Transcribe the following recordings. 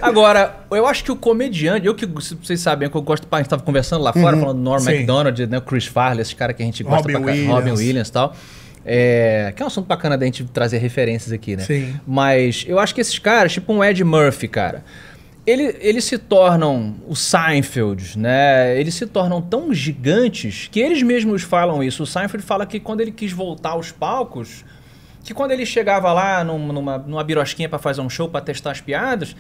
Agora, eu acho que o comediante... vocês sabem que eu gosto... A gente tava conversando lá fora, falando do Norm Macdonald, né, o Chris Farley, esses caras que a gente gosta pra caramba. Robin Williams e tal. Que é um assunto bacana da gente trazer referências aqui, né? Sim. Mas eu acho que esses caras, tipo um Ed Murphy, cara... Eles se tornam o Seinfeld, né? Eles se tornam tão gigantes que eles mesmos falam isso. O Seinfeld fala que quando ele quis voltar aos palcos, que quando ele chegava lá numa birosquinha para fazer um show, para testar as piadas,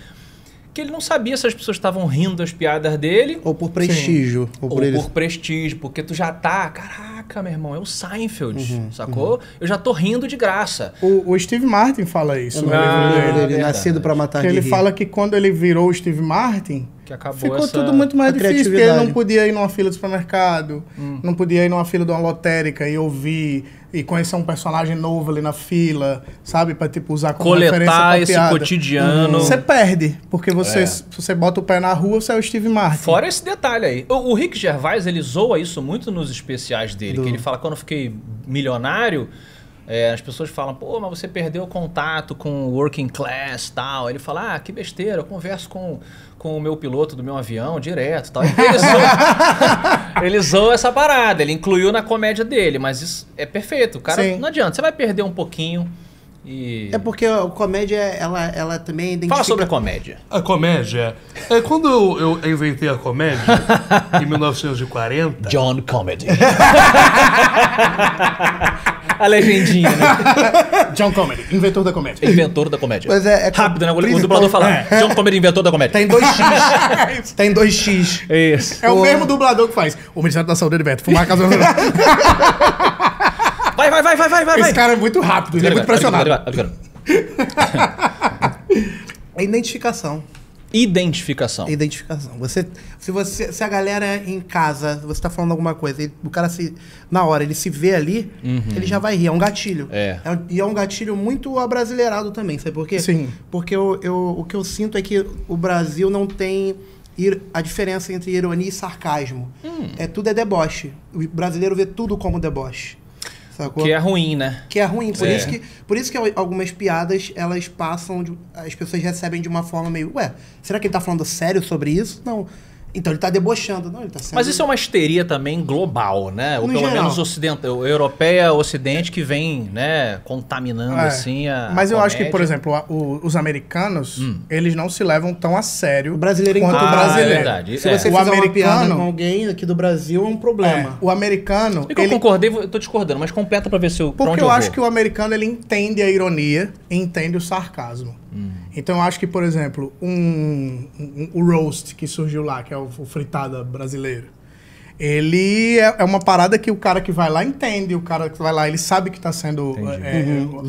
que ele não sabia se as pessoas estavam rindo das piadas dele. Ou por prestígio. Ou por prestígio, porque tu já tá... Caraca, meu irmão, é o Seinfeld, sacou? Eu já tô rindo de graça. O Steve Martin fala isso no livro dele. Nascido pra matar de rir. Ele fala que quando ele virou o Steve Martin, que acabou ficou tudo muito mais difícil, porque ele não podia ir numa fila de supermercado, não podia ir numa fila de uma lotérica e ouvir... E conhecer um personagem novo ali na fila, sabe? Pra, tipo, usar como referência pra coletar esse piada. cotidiano. Você perde, porque se você bota o pé na rua, você é o Steve Martin. Fora esse detalhe aí. O Rick Gervais, ele zoa isso muito nos especiais dele. Que ele fala, quando eu fiquei milionário, as pessoas falam, pô, mas você perdeu o contato com o working class e tal. Ele fala, que besteira, eu converso com o meu piloto do meu avião direto tal. Ele zoou essa parada, ele incluiu na comédia dele, mas isso é perfeito. O cara, não adianta, você vai perder um pouquinho e... É porque a comédia, ela também identifica... Fala sobre a comédia. A comédia... Quando eu inventei a comédia, em 1940... John Comedy. A legendinha, né? John Comedy, inventor da comédia. Inventor da comédia. Pois rápido, né? O dublador fala, John Comedy, inventor da comédia. Tem 2x. Tem 2x. Isso. É o mesmo dublador que faz. O Ministério da Saúde, Beto. Fumar a casa... Vai. Esse cara é muito rápido, ele é muito pressionado. É identificação. Identificação. Se a galera em casa, você tá falando alguma coisa, e o cara na hora ele se vê ali, ele já vai rir. É um gatilho. E é um gatilho muito abrasileirado também, sabe por quê? Sim. Porque o que eu sinto é que o Brasil não tem a diferença entre ironia e sarcasmo. Tudo é deboche. O brasileiro vê tudo como deboche. Sacou? Que é ruim, né? Que é ruim. Por isso que algumas piadas, elas passam... as pessoas recebem de uma forma meio... Ué, será que ele tá falando sério sobre isso? Não. Então ele tá debochando. Não, ele tá sendo... Mas isso é uma histeria também global, né? Ou pelo menos europeia, ocidente, que vem, né, contaminando assim a Mas eu comédia. acho que, por exemplo, os americanos, eles não se levam tão a sério o brasileiro quanto o brasileiro. É verdade. Se você fizer uma piada com alguém aqui do Brasil, é um problema. O americano... Eu concordei, eu tô discordando, mas completa pra ver se eu... Porque eu acho que o americano, ele entende a ironia e entende o sarcasmo. Então eu acho que, por exemplo, o roast que surgiu lá, que é o fritada brasileiro, ele é uma parada que o cara que vai lá entende, o cara que vai lá, ele sabe que está sendo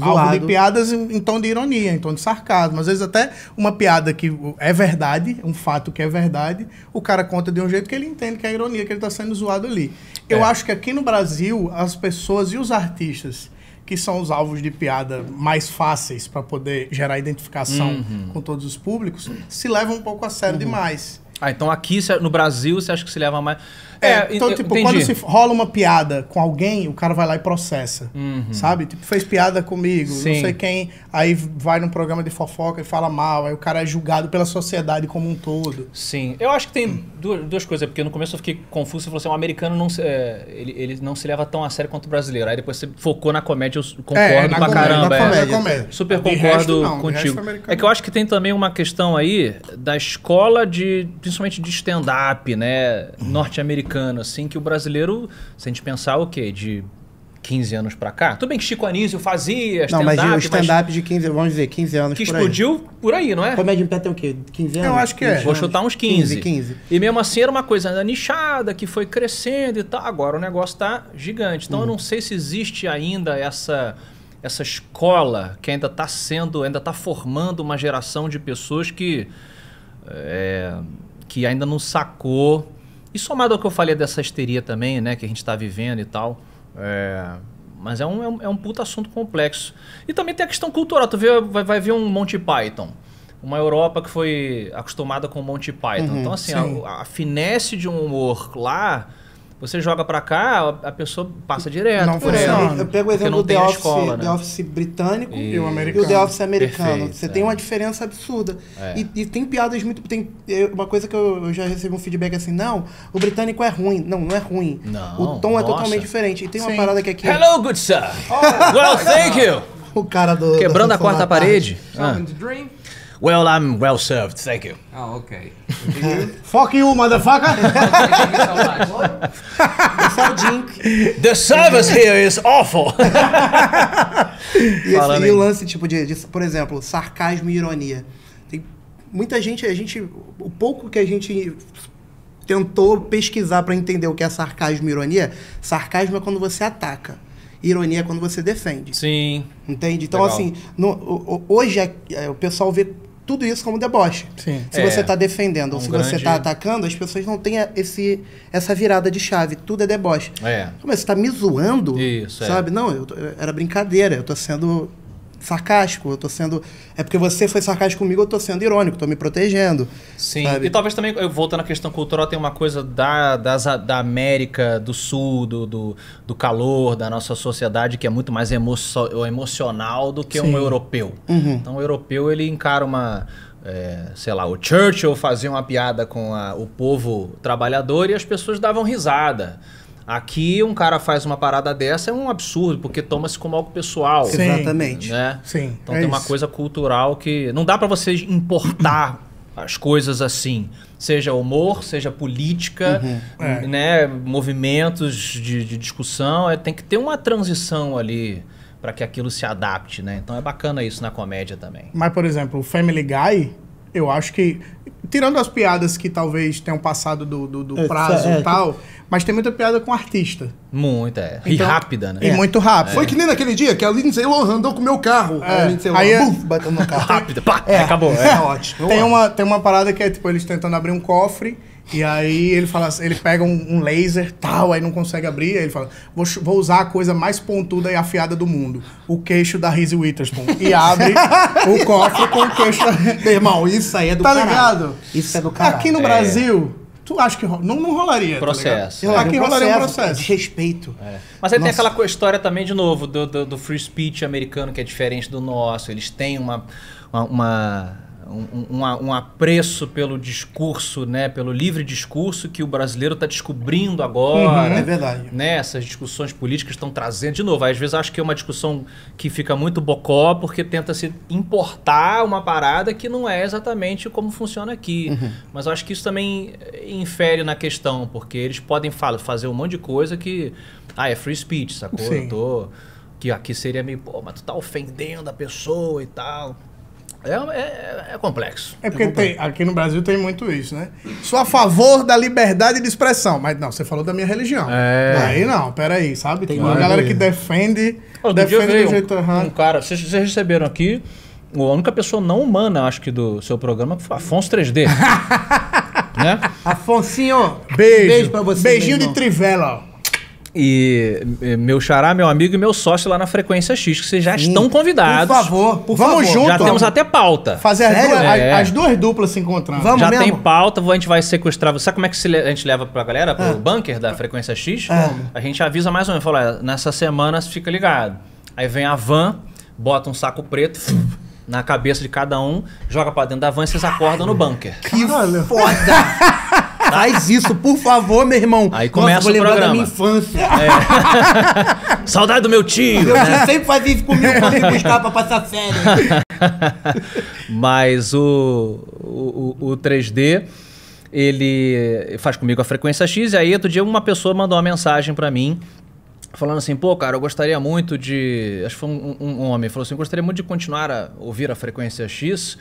alvo de piadas em tom de ironia, em tom de sarcasmo. Às vezes até uma piada que é verdade, um fato que é verdade, o cara conta de um jeito que ele entende que é ironia, que ele está sendo zoado ali. Eu acho que aqui no Brasil, as pessoas e os artistas que são os alvos de piada mais fáceis para poder gerar identificação com todos os públicos, se levam um pouco a sério demais. Então aqui no Brasil você acha que se leva mais... Então, tipo, quando se rola uma piada com alguém, o cara vai lá e processa, sabe? Tipo, fez piada comigo, não sei quem, aí vai num programa de fofoca e fala mal, aí o cara é julgado pela sociedade como um todo. Sim, eu acho que tem duas coisas, porque no começo eu fiquei confuso, você falou assim, o americano ele não se leva tão a sério quanto o brasileiro, aí depois você focou na comédia, eu concordo pra caramba. Comédia. Super concordo contigo. É que eu acho que tem também uma questão aí da escola principalmente de stand-up, né, norte-americano, assim, que o brasileiro, se a gente pensar o quê? De 15 anos pra cá? Tudo bem que Chico Anísio fazia stand-up, mas o stand-up de 15, vamos dizer, 15 anos que por explodiu por aí, não é? Comédia em pé tem o quê? 15 anos? Eu acho que Vou chutar uns 15. 15. E mesmo assim era uma coisa ainda nichada, que foi crescendo e tal. Agora o negócio tá gigante. Então eu não sei se existe ainda essa escola que ainda tá formando uma geração de pessoas que ainda não sacou. E somado ao que eu falei dessa histeria também, né, que a gente está vivendo e tal, mas é um puta assunto complexo. E também tem a questão cultural, tu vai ver um Monty Python, uma Europa que foi acostumada com Monty Python. Então assim, a finesse de um humor lá você joga pra cá, a pessoa passa direto. Não por funciona. ela. Eu pego o exemplo do tem The a Office, escola, né? The Office britânico E o e americano. o The Office americano. Perfeito, Você tem uma diferença absurda. E tem piadas muito... uma coisa que eu já recebi um feedback assim, não, o britânico é ruim. Não, não é ruim. Não, O tom é nossa. totalmente diferente. E tem uma Sim. parada que aqui... Hello, good sir. Well, thank you. O cara do... Quebrando da a quarta Sessão da Tarde. parede. Something to drink? Well, I'm well served, thank you. Oh, okay. Fuck you, motherfucker! Thank you so much. Esse é o Jink. The service here is awful. Falando E o aí. lance, tipo, por exemplo, sarcasmo e ironia. Tem muita gente, o pouco que a gente tentou pesquisar pra entender o que é sarcasmo e ironia, sarcasmo é quando você ataca. Ironia é quando você defende. Sim. Entende? Então, Legal. assim, hoje o pessoal vê tudo isso como deboche. Sim. Se você está defendendo ou se você grande- está atacando, as pessoas não têm essa virada de chave. Tudo é deboche. Mas você está me zoando? Isso, sabe? Não, era brincadeira. Eu tô sendo sarcástico. Eu tô sendo... É porque você foi sarcástico comigo, eu tô sendo irônico. Tô me protegendo. Sim, sabe? e talvez também, voltando à questão cultural, tem uma coisa da América do Sul, do calor da nossa sociedade, que é muito mais emocional do que um Sim. europeu. Então o europeu, ele encara sei lá, o Churchill fazia uma piada com o povo trabalhador e as pessoas davam risada. Aqui um cara faz uma parada dessa, é um absurdo, porque toma-se como algo pessoal. Sim. Exatamente. Né? Sim, Então é tem uma isso. coisa cultural que não dá pra você importar as coisas assim, seja humor, seja política, né, movimentos de discussão, tem que ter uma transição ali pra que aquilo se adapte, né? Então é bacana isso na comédia também. Mas, por exemplo, o Family Guy, eu acho que... Tirando as piadas que talvez tenham passado do prazo e tal, mas tem muita piada com artista. Muito, E Então, rápida, né? E muito rápido. Foi que nem naquele dia que a Lindsay Lohan andou com o meu carro. A Lindsay Lohan, Aí é- buf, bateu no carro. Rápida, pá, acabou. É ótimo. Tem uma parada que é tipo eles tentando abrir um cofre e aí ele pega um laser tal, aí não consegue abrir, aí ele fala, vou usar a coisa mais pontuda e afiada do mundo, o queixo da Reese Witherspoon, e abre o cofre com o queixo da... Meu irmão, isso aí é do Tá caralho. ligado? Isso é do caralho. Aqui no Brasil, tu acha que não rolaria, Processo. tá ligado? Aqui rolaria um processo. De respeito. Mas aí tem Nossa. aquela história também, de novo, do free speech americano, que é diferente do nosso. Eles têm um apreço pelo discurso, né, pelo livre discurso que o brasileiro está descobrindo agora. É verdade. Né, essas discussões políticas estão trazendo de novo. Às vezes acho que é uma discussão que fica muito bocó porque tenta se importar uma parada que não é exatamente como funciona aqui. Mas eu acho que isso também infere na questão, porque eles podem fazer um monte de coisa que é free speech, sacou? Sim. Que aqui seria meio, pô, mas tu tá ofendendo a pessoa e tal. É complexo. É porque aqui no Brasil tem muito isso, né? Sou a favor da liberdade de expressão. Mas não, você falou da minha religião. Aí não, peraí, sabe? Tem uma galera que defende Outro dia do veio jeito um errado. cara, vocês receberam aqui, a única pessoa não humana, acho que do seu programa, foi Afonso 3D. Né? Afonsinho, Beijo pra você. Beijinho meu de irmão. trivela. E meu xará, meu amigo e meu sócio lá na Frequência X, que vocês já estão convidados. Por favor, por Vamos favor. junto. Já temos até pauta. Fazer Sério? as duas duplas se encontrando. Vamos Já mesmo? tem pauta, a gente vai sequestrar. Sabe como é que a gente leva pra galera? Pro bunker da Frequência X? A gente avisa mais ou menos, fala, nessa semana fica ligado. Aí vem a van, bota um saco preto na cabeça de cada um, joga pra dentro da van e vocês acordam no bunker. Que foda! Faz isso, por favor, meu irmão. Aí começa vou o lembrar programa. da minha infância. Saudade do meu tio! Meu né? tio sempre fazia isso comigo pra me buscar pra passar férias. Mas o 3D, ele faz comigo a Frequência X, e aí outro dia uma pessoa mandou uma mensagem pra mim, falando assim, pô, cara, eu gostaria muito de... Acho que foi um homem, falou assim, gostaria muito de continuar a ouvir a Frequência X,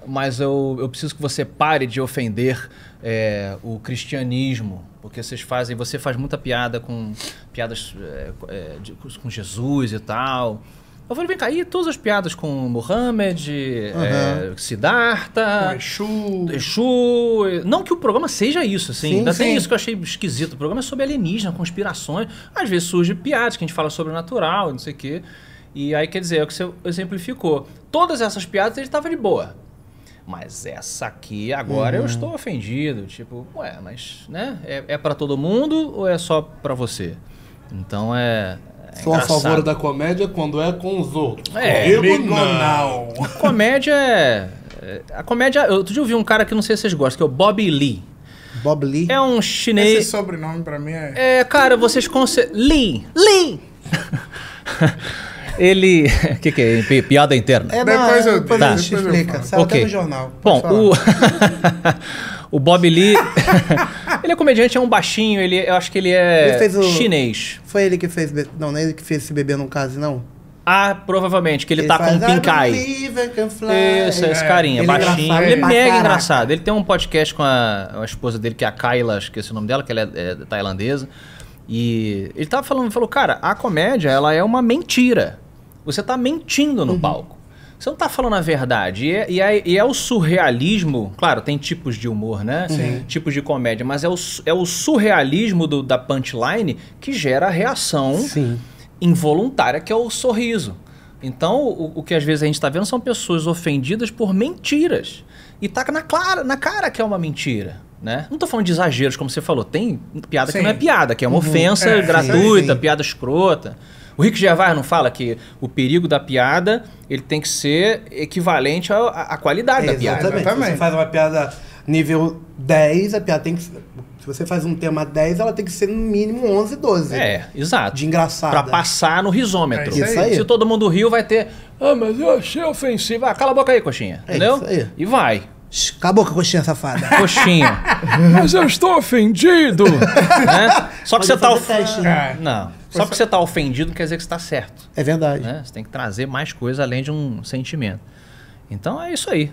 mas eu preciso que você pare de ofender o cristianismo, porque você faz muita piada com piadas com Jesus e tal. Eu falei, vem cá, e todas as piadas com Mohammed, Siddhartha, Exu. Não que o programa seja isso, assim. Sim, Ainda sim. tem isso que eu achei esquisito. O programa é sobre alienígena, conspirações. Às vezes surge piadas que a gente fala sobre o natural, não sei o quê. E aí, quer dizer, é o que você exemplificou. Todas essas piadas ele estava de boa. Mas essa aqui, agora eu estou ofendido. Tipo, ué, mas, né? É pra todo mundo ou é só pra você? Então Sou a engraçado. favor da comédia quando é com os outros. Comigo Comigo não. Comédia a comédia... Outro dia eu vi um cara que não sei se vocês gostam, que é o Bobby Lee. Bob Lee. É um chinês... Esse sobrenome pra mim é... cara, vocês Lee! Ele... O que é? Piada interna. Depois eu- depois tá. a gente explica. Saiu Ok. até no jornal. Bom, Pode falar. o Bob Lee... ele é comediante, é um baixinho, eu acho que ele é Ele fez o- chinês. Foi ele que fez... Não, não é ele que fez esse bebê não case, não? Provavelmente, que ele tá com faz, um Pinkai. "I believe I can fly". Isso, esse carinha, Ele é baixinho. engraçado Ele é pra mega caraca. engraçado. Ele tem um podcast com a esposa dele, que é a Kyla, esqueci o nome dela, que ela é tailandesa. E ele tava falou, cara, a comédia, ela é uma mentira. Você tá mentindo no palco. Você não tá falando a verdade. E é o surrealismo, claro, tem tipos de humor, né? Sim. Tipos de comédia, mas é o surrealismo da punchline que gera a reação Sim. involuntária, que é o sorriso. Então, o que às vezes a gente está vendo são pessoas ofendidas por mentiras. E tá na cara que é uma mentira, né? Não tô falando de exageros, como você falou. Tem piada que Sim. não é piada, que é uma ofensa gratuita, sim. piada escrota. O Rick Gervais não fala que o perigo da piada ele tem que ser equivalente à qualidade da piada. Exatamente. Se Exatamente. você faz uma piada nível 10, a piada tem que... Se você faz um tema 10, ela tem que ser no mínimo 11, 12. Exato. De engraçado. Pra passar no risômetro. É isso aí. Se todo mundo riu, vai ter... Mas eu achei ofensivo. Cala a boca aí, coxinha. É Entendeu? isso aí. E vai. Cala a boca, coxinha safada. Coxinha. Mas eu estou ofendido. Né? Só que Pode você tá... fazer teste, né? Não. Só que você tá ofendido quer dizer que você tá certo. É verdade. Né? Você tem que trazer mais coisa além de um sentimento. Então é isso aí.